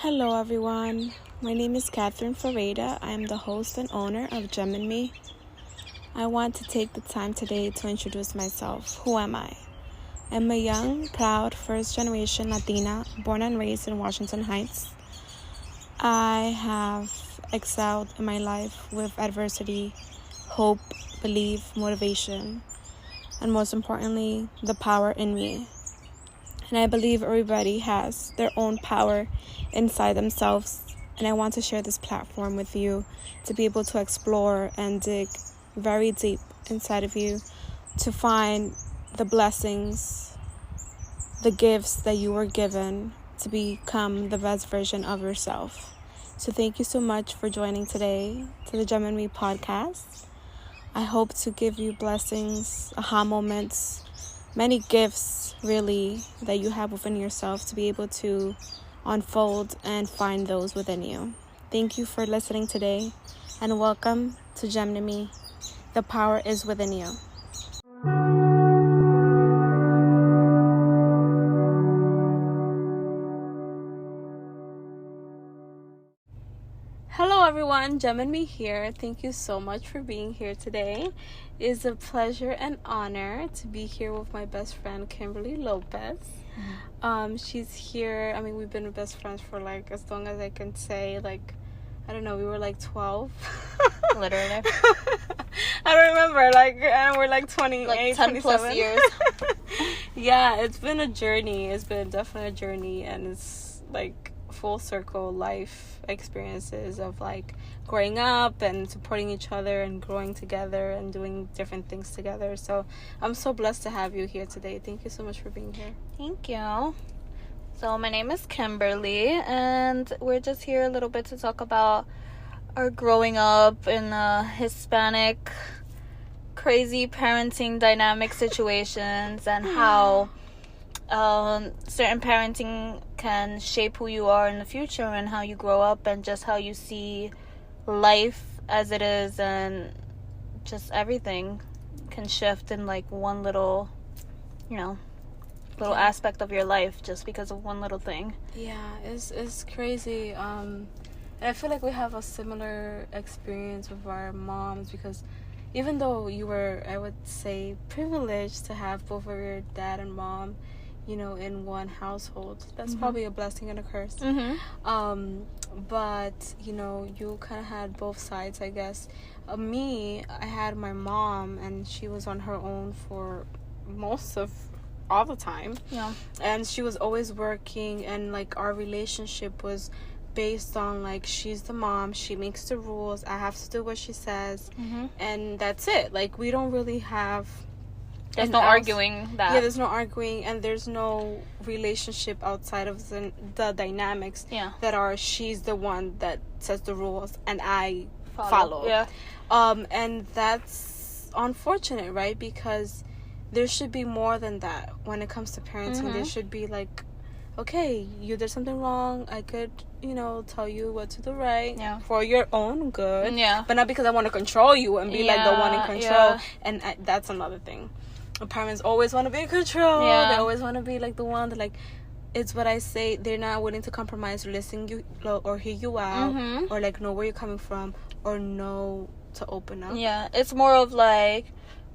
Hello, everyone. My name is Catherine Ferreira. I am the host and owner of Gem and Me. I want to take the time today to introduce myself. Who am I? I'm a young, proud, first-generation Latina, born and raised in Washington Heights. I have excelled in my life with adversity, hope, belief, motivation, and most importantly, the power in me. And I believe everybody has their own power inside themselves. And I want to share this platform with you to be able to explore and dig very deep inside of you to find the blessings, the gifts that you were given to become the best version of yourself. So thank you so much for joining today to the Gem and Me podcast. I hope to give you blessings, aha moments, many gifts really that you have within yourself to be able to unfold and find those within you. Thank you for listening today and welcome to Gem and Me. The power is within you. Hello everyone, Gem and Me here. Thank you so much for being here today. It is a pleasure and honor to be here with my best friend Kimberly Lopez. She's here. I mean, we've been best friends for like as long as I can say. Like, I don't know, we were like 12. Literally. I don't remember. Like, and we're like 28, like 10 plus years. Yeah, it's been a journey. It's been definitely a journey, and it's like full circle life experiences of like growing up and supporting each other and growing together and doing different things together. So I'm so blessed to have you here today. Thank you so much for being here. Thank you. So my name is Kimberly, and we're just here a little bit to talk about our growing up in Hispanic crazy parenting dynamic situations and how certain parenting can shape who you are in the future and how you grow up and just how you see life as it is, and just everything can shift in like one little aspect of your life just because of one little thing. Yeah, it's crazy. And I feel like we have a similar experience with our moms, because even though you were, I would say, privileged to have both of your dad and mom, in one household, that's probably a blessing and a curse. But you kind of had both sides, I guess. Me, I had my mom, and she was on her own for most of all the time. Yeah. And she was always working, and like our relationship was based on like, she's the mom, she makes the rules, I have to do what she says, and that's it. Like, we don't really have there's no arguing that. Yeah, there's no arguing, and there's no relationship outside of the dynamics that are, she's the one that says the rules and I follow. Yeah. And that's unfortunate, right? Because there should be more than that when it comes to parenting. There should be like, okay, you did something wrong, I could tell you what to do right for your own good, but not because I want to control you and be like the one in control. And that's another thing. Parents always want to be in control. They always want to be like the one that, like, it's what I say, they're not willing to compromise or listen you or hear you out, or like know where you're coming from, or know to open up. It's more of like,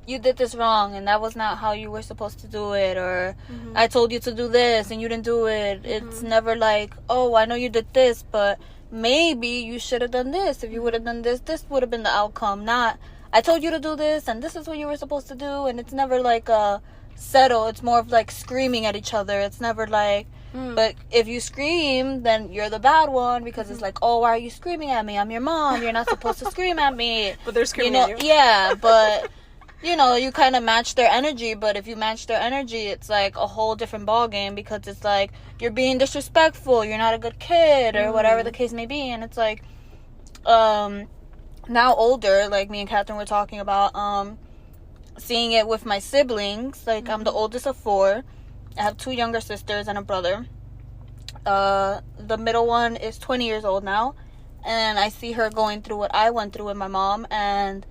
you did this wrong and that was not how you were supposed to do it, or I told you to do this and you didn't do it. It's never like, oh, I know you did this, but maybe you should have done this. If you would have done this would have been the outcome. Not, I told you to do this and this is what you were supposed to do. And it's never like settle. It's more of like screaming at each other. It's never like, but if you scream, then you're the bad one, because it's like, oh, why are you screaming at me? I'm your mom, you're not supposed to scream at me. But they're screaming at you. Yeah, but you kind of match their energy. But if you match their energy, it's like a whole different ball game, because it's like, you're being disrespectful, you're not a good kid, or whatever the case may be. And it's like, now older, like me and Catherine were talking about, seeing it with my siblings. Like, I'm the oldest of 4. I have 2 younger sisters and a brother. The middle one is 20 years old now, and I see her going through what I went through with my mom, and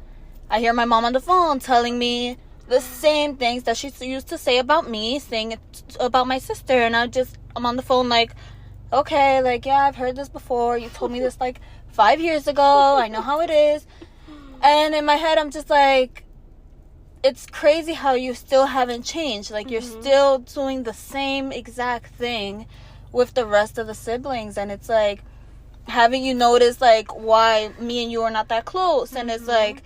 I hear my mom on the phone telling me the same things that she used to say about me, saying it about my sister. And I'm on the phone like, okay, like, yeah, I've heard this before. You told me this, like, 5 years ago. I know how it is. And in my head, I'm just like, it's crazy how you still haven't changed. Like, you're still doing the same exact thing with the rest of the siblings. And it's like, having you notice, like, why me and you are not that close. And it's like,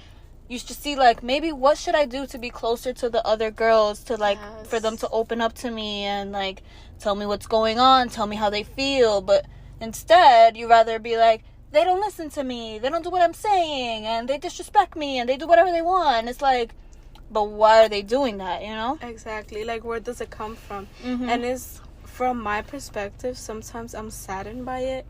you should see, like, maybe what should I do to be closer to the other girls, to, like, for them to open up to me and, like, tell me what's going on, tell me how they feel. But instead, you rather be like, they don't listen to me, they don't do what I'm saying, and they disrespect me, and they do whatever they want. It's like, but why are they doing that, you know? Exactly. Like, where does it come from? And it's, from my perspective, sometimes I'm saddened by it,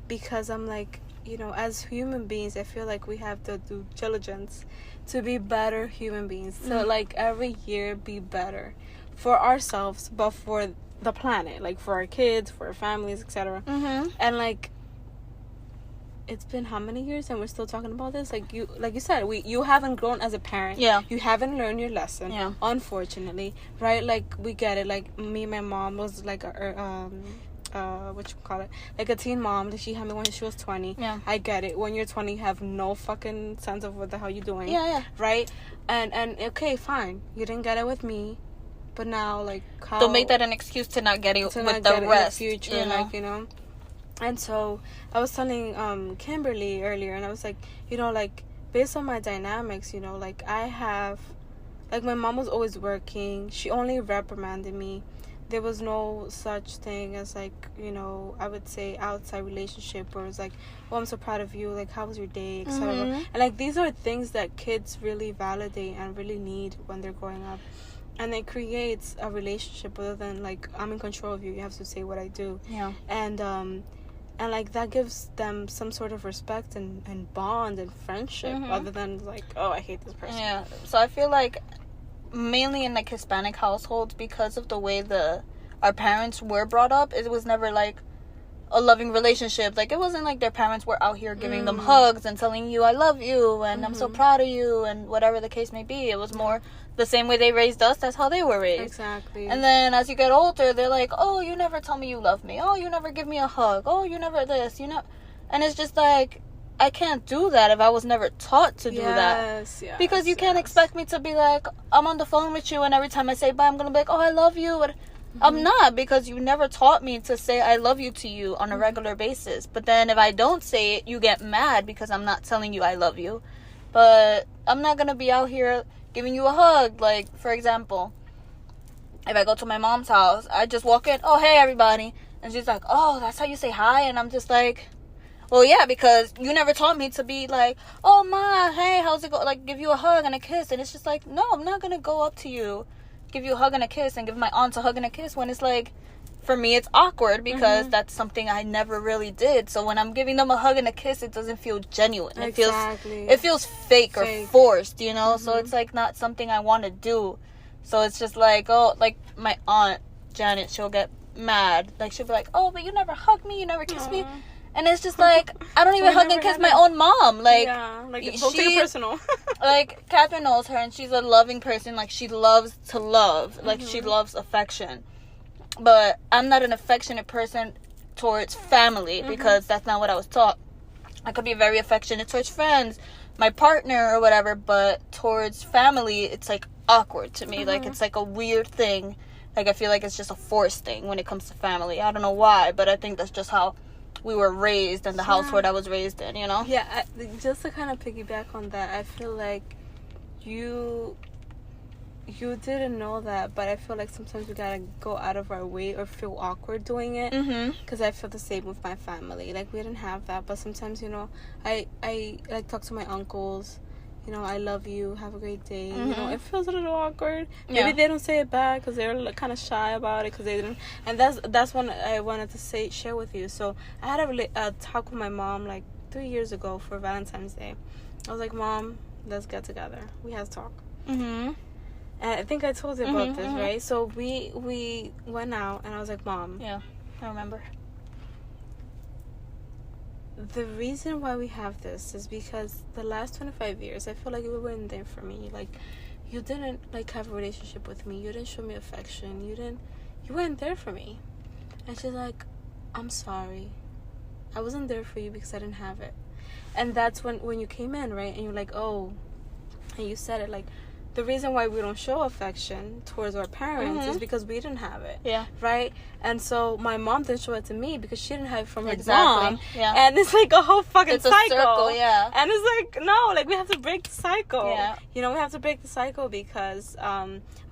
because I'm like, you know, as human beings, I feel like we have to do diligence to be better human beings. So, like, every year be better for ourselves, but for the planet, like, for our kids, for our families, etc. And, like, it's been how many years and we're still talking about this? Like you said, you haven't grown as a parent. Yeah. You haven't learned your lesson. Yeah. Unfortunately, right? Like, we get it. Like, me, my mom was like like a teen mom. She had me when she was 20. Yeah. I get it. When you're 20, you have no fucking sense of what the hell you're doing. Yeah. Right? And okay, fine. You didn't get it with me, but now, like, how? Don't make that an excuse to not get it with the rest. In the future, you know? like, you know. And so I was telling Kimberly earlier, and I was like, you know, like, based on my dynamics, you know, like, I have, like, my mom was always working. She only reprimanded me. There was no such thing as, like, you know, I would say outside relationship where it's like, oh, I'm so proud of you, like, how was your day, etc. And, like, these are things that kids really validate and really need when they're growing up. And it creates a relationship other than, like, I'm in control of you, you have to say what I do. Yeah. And, like, that gives them some sort of respect and bond and friendship other than, like, oh, I hate this person. Yeah. So I feel like mainly in, like, Hispanic households, because of the way our parents were brought up, it was never, like, a loving relationship. Like, it wasn't like their parents were out here giving them hugs and telling you, I love you, and I'm so proud of you, and whatever the case may be. It was more the same way they raised us, that's how they were raised. Exactly. And then as you get older, they're like, oh, you never tell me you love me. Oh, you never give me a hug. Oh, you never this, you know. And it's just like, I can't do that if I was never taught to do that. Yes, because you can't expect me to be like, I'm on the phone with you, and every time I say bye, I'm going to be like, oh, I love you. And I'm not, because you never taught me to say I love you to you on a regular basis. But then if I don't say it, you get mad because I'm not telling you I love you. But I'm not going to be out here giving you a hug. Like, for example, if I go to my mom's house, I just walk in, oh, hey, everybody. And she's like, oh, that's how you say hi? And I'm just like, well, yeah, because you never taught me to be like, oh, ma, hey, how's it go? Like, give you a hug and a kiss. And it's just like, no, I'm not going to go up to you, give you a hug and a kiss, and give my aunt a hug and a kiss, when it's like, for me, it's awkward because that's something I never really did. So when I'm giving them a hug and a kiss, it doesn't feel genuine. Exactly. It feels fake or forced, you know? So it's like not something I want to do. So it's just like, oh, like my aunt Janet, she'll get mad. Like, she'll be like, oh, but you never hugged me, you never kissed me. And it's just like, I don't even hug and kiss my own mom. Like, like, don't take it personal. Like, Catherine knows her, and she's a loving person. Like, she loves to love. Like, she loves affection. But I'm not an affectionate person towards family, because that's not what I was taught. I could be very affectionate towards friends, my partner, or whatever, but towards family, it's, like, awkward to me. Like, it's, like, a weird thing. Like, I feel like it's just a forced thing when it comes to family. I don't know why, but I think that's just how we were raised in the household I was raised in, you know? Yeah, just to kind of piggyback on that, I feel like you didn't know that, but I feel like sometimes we gotta go out of our way or feel awkward doing it. Because I feel the same with my family. Like, we didn't have that, but sometimes, you know, I like talk to my uncles. You know, I love you, have a great day. You know, it feels a little awkward. Maybe they don't say it back because they're kind of shy about it, because they didn't. And that's what I wanted to share with you. So I had a talk with my mom like 3 years ago for Valentine's Day. I was like, Mom, let's get together. We had to talk. And I think I told you about this, right? So we went out, and I was like, Mom. Yeah, I remember. The reason why we have this is because the last 25 years, I feel like you weren't there for me. Like, you didn't, like, have a relationship with me. You didn't show me affection. You weren't there for me. And she's like, I'm sorry. I wasn't there for you because I didn't have it. And that's when you came in, right? And you're like, oh, and you said it, like, the reason why we don't show affection towards our parents is because we didn't have it. Yeah. Right? And so my mom didn't show it to me because she didn't have it from her Exactly. mom. Yeah. And it's like a whole fucking it's cycle. A circle, yeah. And it's like, no, like, we have to break the cycle. Yeah. You know, we have to break the cycle because,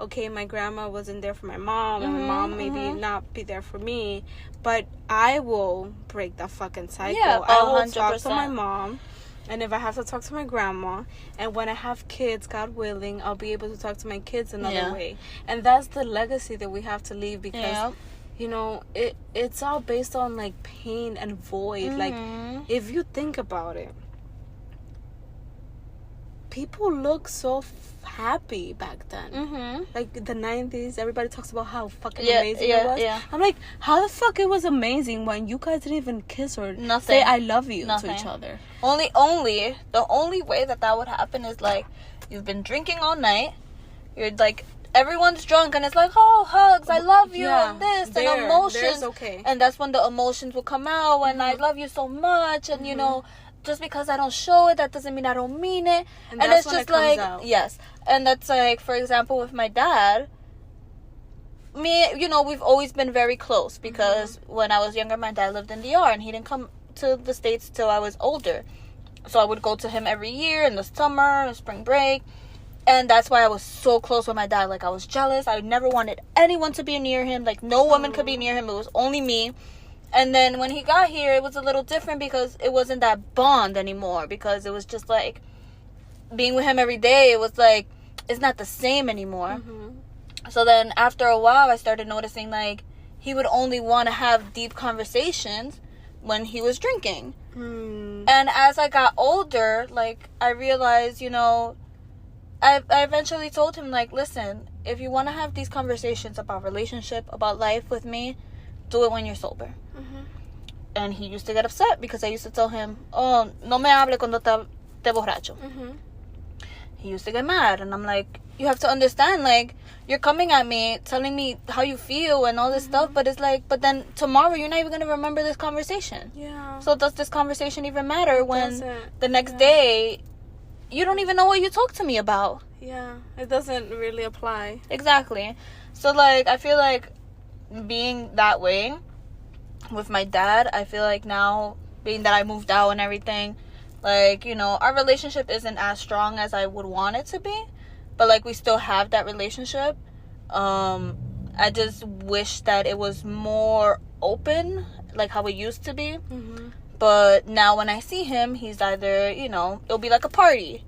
okay, my grandma wasn't there for my mom, and my mom maybe not be there for me, but I will break that fucking cycle. Yeah, I will 100%. talk to my mom. And if I have to talk to my grandma, and when I have kids, God willing, I'll be able to talk to my kids another way. And that's the legacy that we have to leave because, you know, it's all based on, like, pain and void. Like, if you think about it, people look so happy back then. Like, the 90s, everybody talks about how fucking amazing it was. Yeah. I'm like, how the fuck it was amazing when you guys didn't even kiss or Nothing. say I love you Nothing. to each other? The only way that would happen is, like, you've been drinking all night, you're like, everyone's drunk, and it's like, oh, hugs, I love you, and this, and emotions. Okay. And that's when the emotions will come out, and I love you so much, and, you know, just because I don't show it, that doesn't mean I don't mean it. And it's just like, yes. And that's like, for example, with my dad, me, you know, we've always been very close because when I was younger, my dad lived in DR and he didn't come to the States till I was older. So I would go to him every year in the summer, spring break. And that's why I was so close with my dad. Like, I was jealous. I never wanted anyone to be near him. Like, no woman could be near him. It was only me. And then when he got here, it was a little different because it wasn't that bond anymore. Because it was just like being with him every day. It was like, it's not the same anymore. So then after a while, I started noticing, like, he would only want to have deep conversations when he was drinking. And as I got older, like, I realized, you know, I eventually told him, like, listen, if you want to have these conversations about relationship, about life with me, do it when you're sober. And he used to get upset because I used to tell him, oh, no me hable cuando te borracho. He used to get mad, and I'm like, you have to understand, like, you're coming at me, telling me how you feel and all this stuff, but it's like, but then tomorrow you're not even going to remember this conversation. So does this conversation even matter when the next day you don't even know what you talked to me about? It doesn't really apply. Exactly. So, like, I feel like being that way with my dad, I feel like now, being that I moved out and everything, like, you know, our relationship isn't as strong as I would want it to be, but, like, we still have that relationship. I just wish that it was more open, like how it used to be. But now when I see him, he's either, you know, it'll be like a party,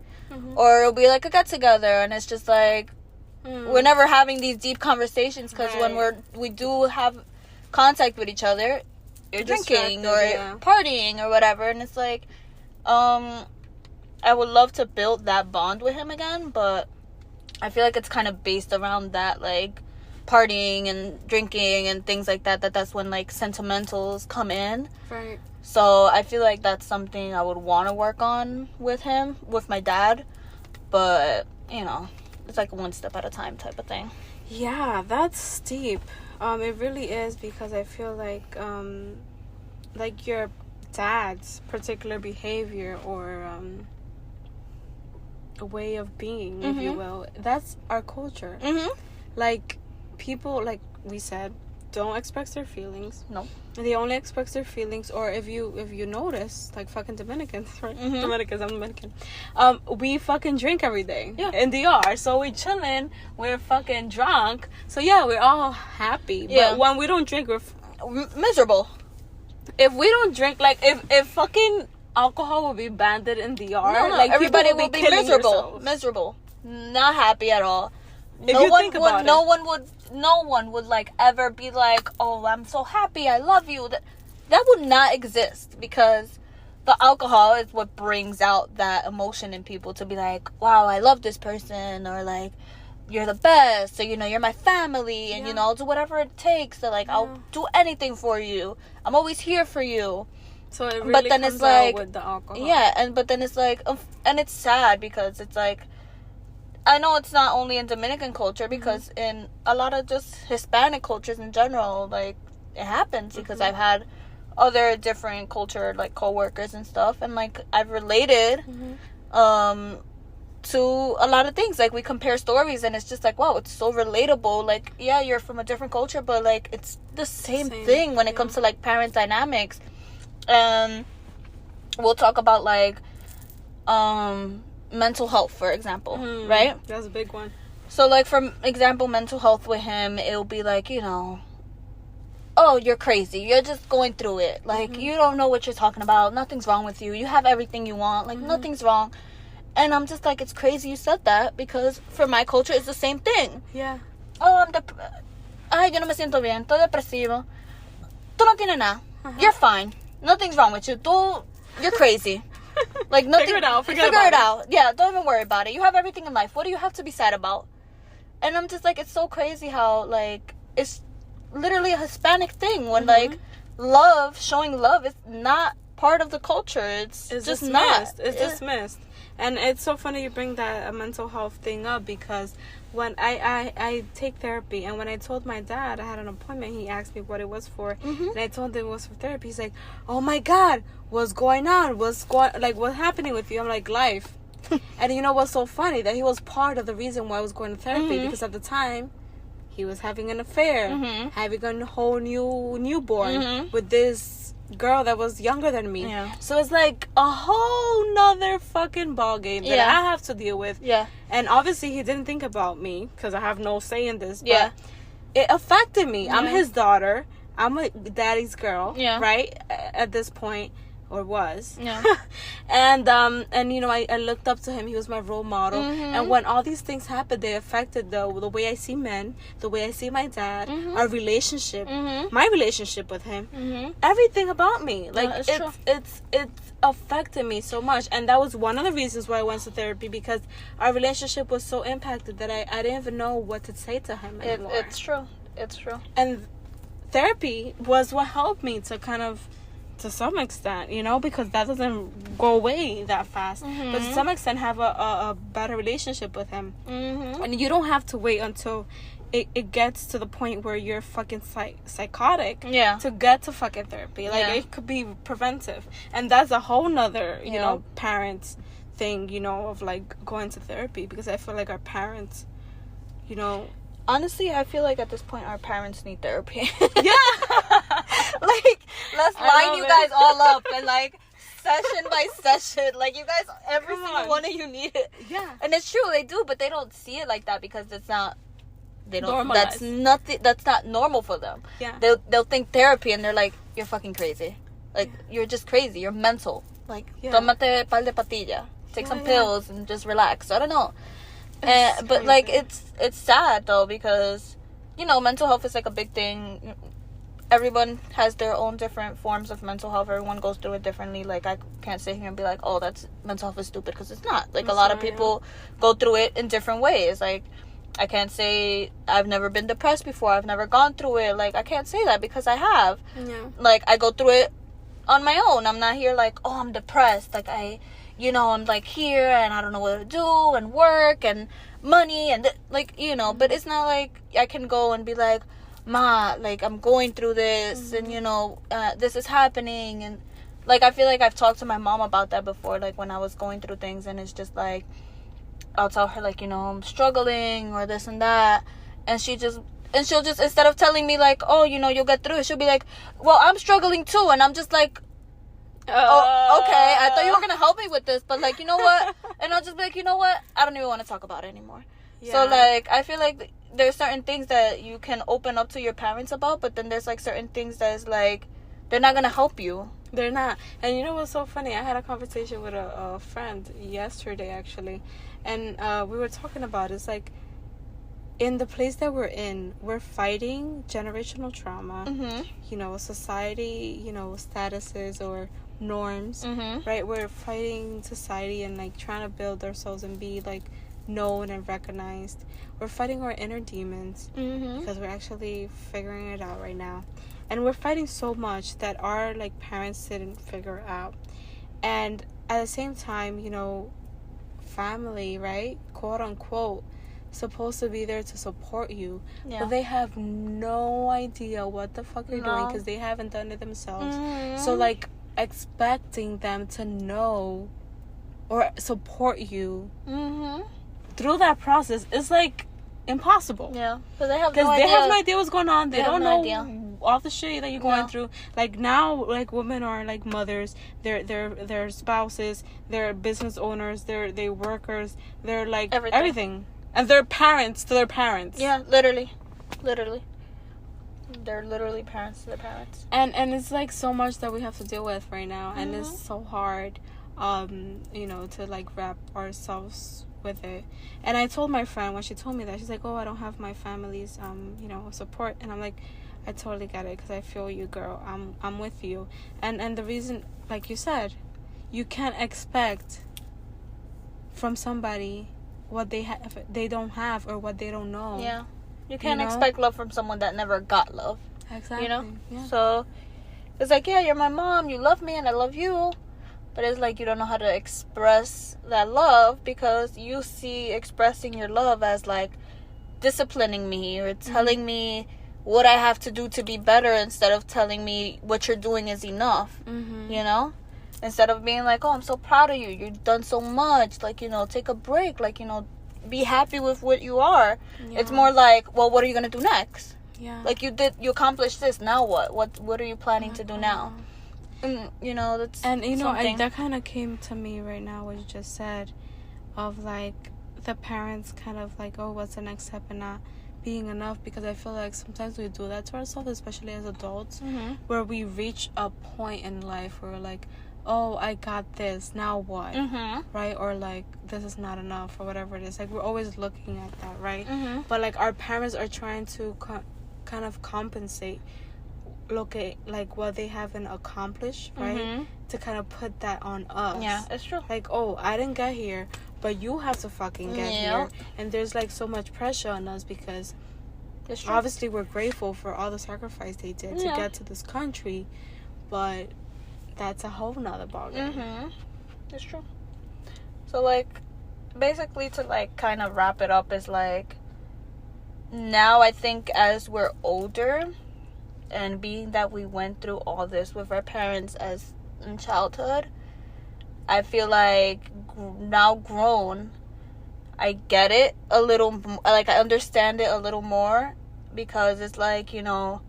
or it'll be like a get together, and it's just like, we're never having these deep conversations because when we do have contact with each other, you're drinking or partying or whatever, and it's like, I would love to build that bond with him again, but I feel like it's kind of based around that, like, partying and drinking and things like that, that's when, like, sentimentals come in. So I feel like that's something I would want to work on with him, with my dad, but, you know, it's like one step at a time type of thing. Yeah, that's steep. It really is, because I feel like your dad's particular behavior or a way of being, if you will, that's our culture. Like, people, like we said, don't express their feelings. No. They only express their feelings, or if you notice, like fucking Dominicans, right? Dominicans, I'm Dominican. We fucking drink every day in DR, so we chilling, we're fucking drunk, so yeah, we're all happy. But when we don't drink, we're miserable. If we don't drink, like, if fucking alcohol would be banned in DR, like, everybody will be miserable, not happy at all. No one would like ever be like, oh, I'm so happy, I love you. That would not exist, because the alcohol is what brings out that emotion in people to be like, wow, I love this person, or like, you're the best, so, you know, you're my family, and you know, I'll do whatever it takes, so like, I'll do anything for you, I'm always here for you. So it really comes out with the alcohol. But then it's like, and it's sad, because it's like, I know it's not only in Dominican culture, because in a lot of just Hispanic cultures in general, like, it happens, because I've had other different culture, like, co-workers and stuff, and, like, I've related to a lot of things. Like, we compare stories, and it's just like, wow, it's so relatable. Like, yeah, you're from a different culture, but, like, it's the same thing when it comes to, like, parent dynamics. We'll talk about, like, mental health, for example, right? That's a big one. So, like, for example, mental health with him, it'll be like, you know, oh, you're crazy, you're just going through it, like, you don't know what you're talking about, nothing's wrong with you, you have everything you want, like, nothing's wrong. And I'm just like, it's crazy you said that, because for my culture it's the same thing. Oh, ay, yo no me siento bien, estoy depresivo, tú no tienes nada, you're fine, nothing's wrong with you, you're crazy. Like, nothing. Figure it out. Figure it out. Yeah, don't even worry about it. You have everything in life. What do you have to be sad about? And I'm just like, it's so crazy how, like, it's literally a Hispanic thing when, like, showing love is not part of the culture. It's just dismissed. not. It's dismissed. And it's so funny you bring that mental health thing up, because when I take therapy, and when I told my dad I had an appointment, he asked me what it was for, and I told him it was for therapy. He's like, oh my God, what's going on? What's happening with you? I'm like, life. And you know what's so funny? That he was part of the reason why I was going to therapy, because at the time, he was having an affair, having a whole newborn with this girl that was younger than me. So it's like a whole nother fucking ball game that I have to deal with. And obviously he didn't think about me, because I have no say in this, but it affected me. I'm his daughter, I'm a daddy's girl, right, at this point, or was. And you know, I looked up to him. He was my role model. And when all these things happened, they affected the way I see men, the way I see my dad, our relationship, my relationship with him, everything about me. Like, it's affected me so much. And that was one of the reasons why I went to therapy, because our relationship was so impacted that I didn't even know what to say to him anymore. It's true. And therapy was what helped me to kind of, to some extent, you know, because that doesn't go away that fast, but to some extent have a better relationship with him. And you don't have to wait until it gets to the point where you're fucking psychotic to get to fucking therapy. Like, it could be preventive, and that's a whole nother you know, parents thing, you know, of like going to therapy, because I feel like our parents, you know, honestly, I feel like at this point our parents need therapy. Like, let's line you guys all up, and like, session by session, like, you guys, every single one of you need it. And it's true, they do, but they don't see it like that, because it's not, they don't normalized. That's not normal for them. They'll think therapy, and they're like, you're fucking crazy, like, you're just crazy, you're mental, like, tomate pal de patilla, take some pills and just relax. I don't know. But like, it's sad though, because, you know, mental health is like a big thing. Everyone has their own different forms of mental health. Everyone goes through it differently. Like, I can't sit here and be like, oh, that's mental health is stupid, because it's not. Like, a lot of people go through it in different ways. Like, I can't say I've never been depressed before, I've never gone through it. Like, I can't say that, because I have. Like, I go through it on my own. I'm not here like, oh, I'm depressed. Like, you know, I'm like here and I don't know what to do, and work and money and like, you know, but it's not like I can go and be like, Ma, like, I'm going through this, and you know, this is happening. And like, I feel like I've talked to my mom about that before, like, when I was going through things, and it's just like, I'll tell her like, you know, I'm struggling or this and that, and she'll just, instead of telling me like, oh, you know, you'll get through it, she'll be like, well, I'm struggling too. And I'm just like, oh, okay, I thought you were gonna help me with this, but like, you know what? And I'll just be like, you know what, I don't even want to talk about it anymore. So like, I feel like there's certain things that you can open up to your parents about, but then there's like certain things that is like, they're not gonna help you. They're not. And you know what's so funny? I had a conversation with a friend yesterday, actually, and we were talking about, it's like, in the place that we're in, we're fighting generational trauma, you know, society, you know, statuses or norms, right? We're fighting society and like trying to build ourselves and be like known and recognized. We're fighting our inner demons, because we're actually figuring it out right now. And we're fighting so much that our like parents didn't figure out. And at the same time, you know, family, right, quote unquote, supposed to be there to support you, Yeah. but they have no idea what the fuck you're doing because they haven't done it themselves. So, like, expecting them to know or support you through that process is, like, impossible. Yeah, but they have because no they idea. have no idea what's going on. They don't know idea. all the shit that you're going through. Like, now, like, women are like mothers, they're spouses, they're business owners, they're workers, they're like everything. And they're parents to their parents. Yeah, literally they're literally parents to their parents. And it's like so much that we have to deal with right now, and it's so hard to like wrap ourselves with it. And I told my friend when she told me that, she's like, oh, I don't have my family's support. And I'm like, I totally get it, because I feel you, girl. I'm with you. And the reason, like you said, you can't expect from somebody what they don't have, or what they don't know. Yeah, you can't expect love from someone that never got love. Exactly. Yeah. So it's like, yeah, you're my mom, you love me and I love you, but it's like you don't know how to express that love, because you see expressing your love as like disciplining me or telling me what I have to do to be better, instead of telling me what you're doing is enough. Instead of being like, oh, I'm so proud of you, you've done so much, like, take a break, like, be happy with what you are. It's more like, well, what are you gonna do next? Like, you accomplished this, now what are you planning to do now? And that's something. that kind of came to me right now, what you just said, of like the parents kind of like, oh, what's the next step, and not being enough, because I feel like sometimes we do that to ourselves, especially as adults, where we reach a point in life where we're like, oh, I got this, now what? Right? Or like, this is not enough, or whatever it is. Like, we're always looking at that, right? But like, our parents are trying to kind of compensate, look at like what they haven't accomplished, right? To kind of put that on us. Yeah, it's true. Like, oh, I didn't get here, but you have to fucking get here. And there's like so much pressure on us, because obviously we're grateful for all the sacrifice they did to get to this country, but that's a whole nother ballgame. It's true. So like, basically, to like kind of wrap it up, is like, now I think as we're older, and being that we went through all this with our parents as in childhood, I feel like now grown, I get it a little, like I understand it a little more, because it's like, my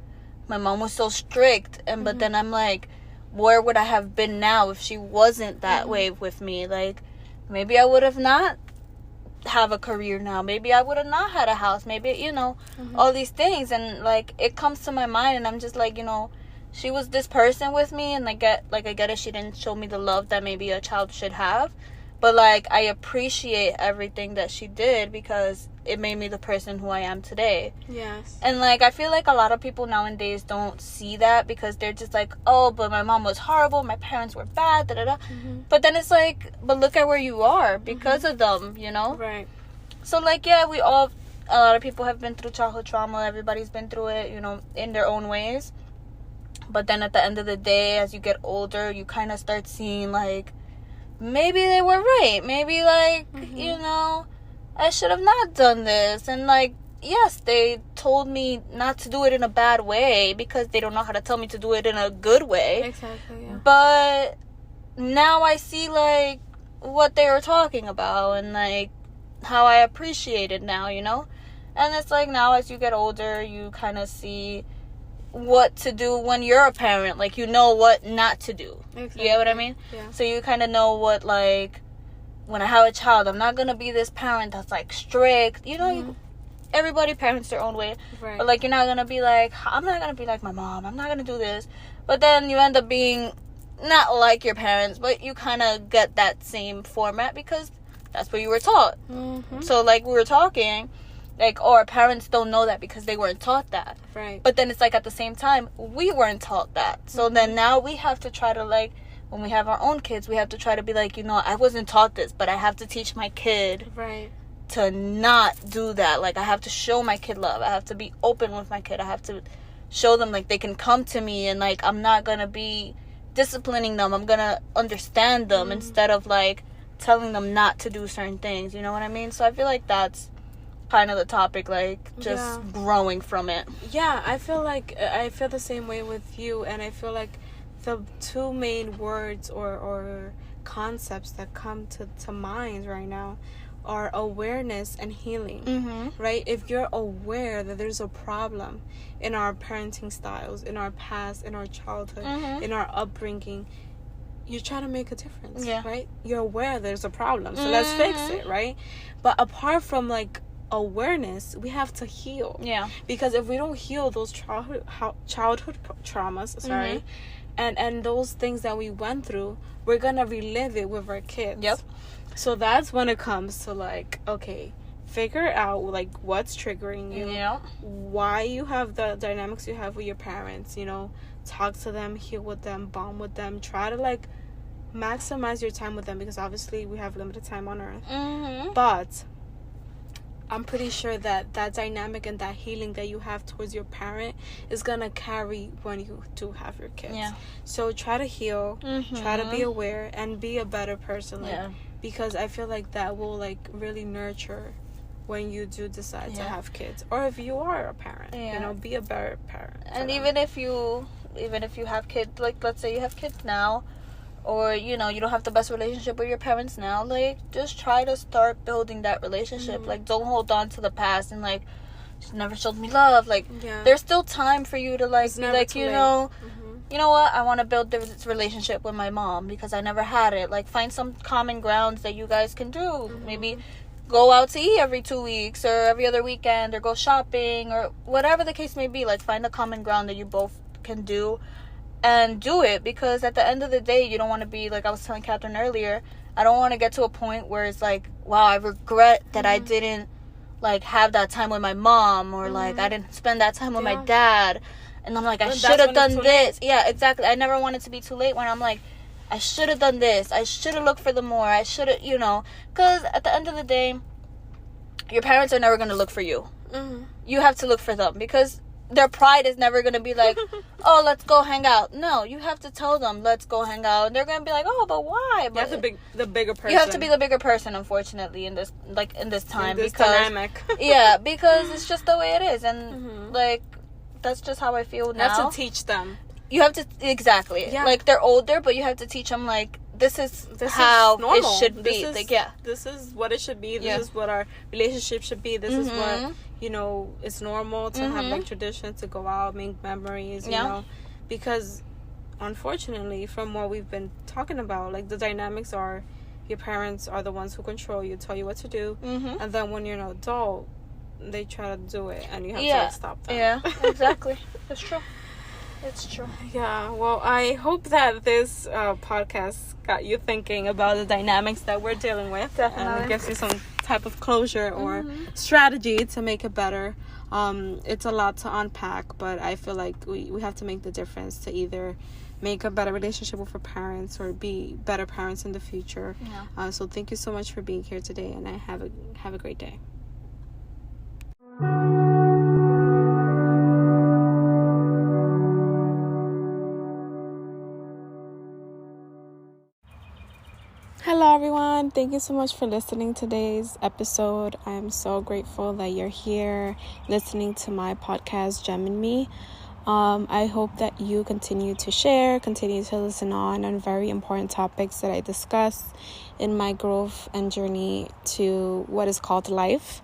mom was so strict, and but then I'm like, where would I have been now if she wasn't that way with me? Like, maybe I would have not have a career now, maybe I would have not had a house, maybe all these things. And like, it comes to my mind, and I'm just like, she was this person with me, and I get it, she didn't show me the love that maybe a child should have, but like, I appreciate everything that she did, because it made me the person who I am today. Yes. And like, I feel like a lot of people nowadays don't see that, because they're just like, oh, but my mom was horrible, my parents were bad, but then it's like, but look at where you are because of them, Right. So like, yeah, a lot of people have been through childhood trauma, everybody's been through it, in their own ways. But then at the end of the day, as you get older, you kind of start seeing like, maybe they were right, maybe like, I should have not done this. And like, yes, they told me not to do it in a bad way, because they don't know how to tell me to do it in a good way. Exactly, yeah. But now I see like what they were talking about, and like how I appreciate it now, And it's like, now as you get older, you kind of see what to do when you're a parent. Like, what not to do. Exactly. You get what I mean? Yeah. So you kind of know what, like, when I have a child, I'm not gonna be this parent that's like strict. Everybody parents their own way. Right. But like, you're not gonna be like, I'm not gonna be like my mom, I'm not gonna do this. But then you end up being not like your parents, but you kind of get that same format, because that's what you were taught. So like, we were talking, like, oh, our parents don't know that because they weren't taught that. Right. But then it's like, at the same time, we weren't taught that. So then now we have to try to, like, when we have our own kids, we have to try to be like, I wasn't taught this, but I have to teach my kid to not do that. Like, I have to show my kid love. I have to be open with my kid. I have to show them, like, they can come to me, and like, I'm not gonna be disciplining them. I'm gonna understand them instead of like telling them not to do certain things. You know what I mean? So I feel like that's kind of the topic, like just growing from it. Yeah, I feel the same way with you, and I feel like the two main words or concepts that come to mind right now are awareness and healing, right? If you're aware that there's a problem in our parenting styles, in our past, in our childhood, in our upbringing, you try to make a difference, right? You're aware there's a problem, so let's fix it, right? But apart from like awareness, we have to heal, because if we don't heal those childhood traumas, and those things that we went through, we're gonna relive it with our kids. So that's when it comes to like, okay, figure out like what's triggering you, why you have the dynamics you have with your parents, talk to them, heal with them, bond with them, try to like maximize your time with them, because obviously we have limited time on earth. But I'm pretty sure that dynamic and that healing that you have towards your parent is gonna carry when you do have your kids. So try to heal, try to be aware, and be a better person, because I feel like that will like really nurture when you do decide to have kids, or if you are a parent, be a better parent. And even if you have kids, like let's say you have kids now, or you don't have the best relationship with your parents now, like just try to start building that relationship. Like don't hold on to the past and like she never showed me love. Like there's still time for you to like be like, you know what, I want to build this relationship with my mom because I never had it. Like find some common grounds that you guys can do. Maybe go out to eat every 2 weeks or every other weekend, or go shopping, or whatever the case may be. Like find a common ground that you both can do and do it, because at the end of the day, you don't want to be like I was telling Catherine earlier, I don't want to get to a point where it's like, wow, I regret that I didn't like have that time with my mom, or like I didn't spend that time with my dad, and I'm like, I should have done this. Yeah, exactly. I never want it to be too late, when I'm like, I should have done this, I should have looked for them more, I should have, because at the end of the day, your parents are never going to look for you. You have to look for them, because their pride is never going to be like, oh, let's go hang out. No, you have to tell them, let's go hang out. And they're going to be like, oh, but why? But you have to be the bigger person. You have to be the bigger person, unfortunately, in this time. In this because, dynamic. Because it's just the way it is. And, like, that's just how I feel now. You have to teach them. You have to, exactly. Yeah. Like, they're older, but you have to teach them, like, this is how it should be. This is what it should be. This is what our relationship should be. This is what, it's normal to have like traditions, to go out, make memories, you know, because unfortunately, from what we've been talking about, like the dynamics are, your parents are the ones who control you, tell you what to do, and then when you're an adult, they try to do it, and you have to like, stop them. Yeah, exactly. It's true. It's true. Yeah, well, I hope that this podcast got you thinking about the dynamics that we're dealing with. Definitely. And it gives you some type of closure or strategy to make it better. It's a lot to unpack, but I feel like we have to make the difference to either make a better relationship with our parents or be better parents in the future. Yeah. So thank you so much for being here today, and I have a great day. Hello everyone, thank you so much for listening to today's episode. I am so grateful that you're here listening to my podcast, Gem and Me. I hope that you continue to share, continue to listen on very important topics that I discuss in my growth and journey to what is called life.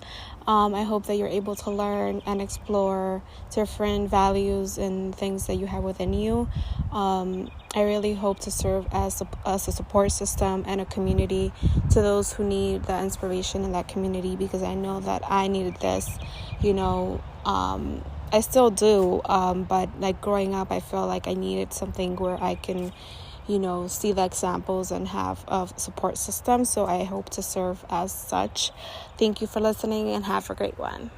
I hope that you're able to learn and explore different values and things that you have within you. I really hope to serve as a support system and a community to those who need the inspiration in that community, because I know that I needed this, I still do, but like growing up, I felt like I needed something where I can, see the examples and have a support system. So I hope to serve as such. Thank you for listening and have a great one.